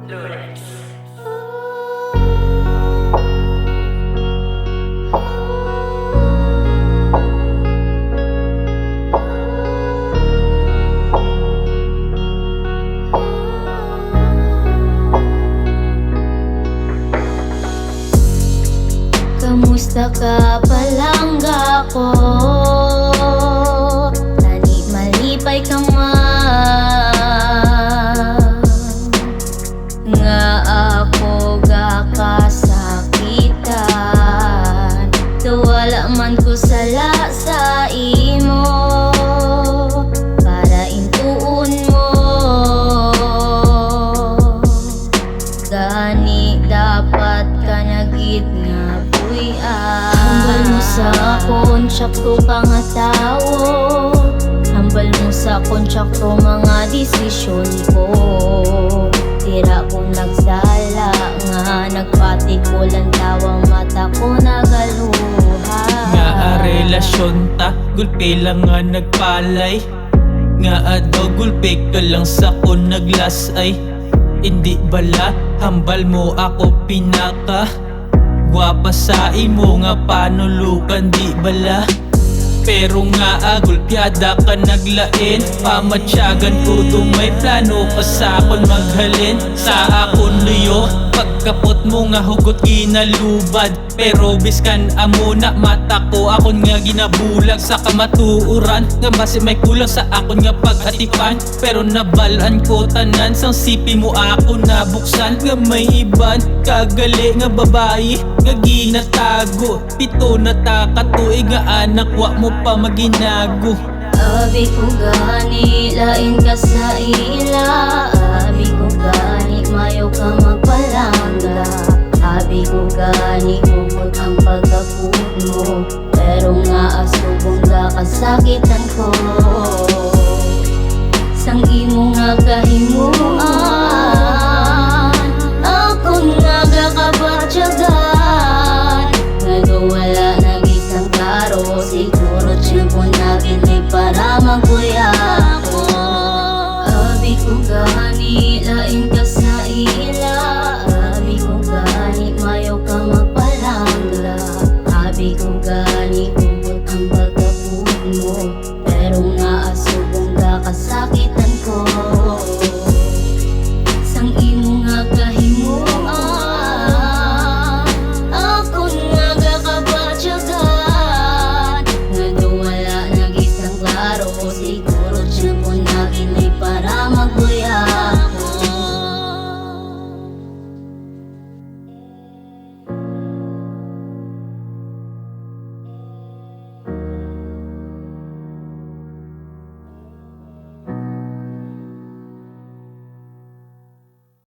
Lawrence. Kamusta ka palangga ko? Tani malipay ka man. Nga ako gakasakitan, tuwala man ko sala sa imo para intuon mo. Gani dapat ka nagit nga hambal mo sa akon, tsakto ka nga tao. Hambal mo sa akon, tsakto mga desisyon ko. Tira ko nagsala nga nagpati ko lang tawang mata ko nagaluha. Nga relasyon ta, gulpi lang nga nagpalay. Nga adaw gulpi ka lang sa kon naglasay. Hindi bala, hambal mo ako pinaka. Gwapa sa imo nga panulukan di bala. Pero nga gulpyada ka naglain. Pamatsyagan ko may plano pa sa akon maghalin. Sa akon luyo, pagkapot mo nga hugot ginalubad. Pero biskan amo na mata ko akon nga ginabulag sa kamatuuran. Nga base may kulang sa akon nga pag-atipan. Pero nabalaan ko tanan sang sipi mo ako nabuksan. Nga may iban kagali nga babae nga ginatago. Pito na takatuig nga anak wa mo pa maginago. Abi ko gani, lain ka sa ila. Abi ko gani, mayo ka magpalangga. Abi ko gani, hugot ang pagkapun mo. Pero nga asubong ka kasakitan ko. Sang imo nga kahimuan, ako nga gakabatyagan. Nga wala nang isang klaro, siguro tiyempo na ginig para magkuya ko. Abi ko gani, lain ka sa ila. Abi ko gani, mayo ka magpalangga. Abi ko gani, hugot ang pagkapun mo. Pero nga asubong ka kasakitan ko. Sang imo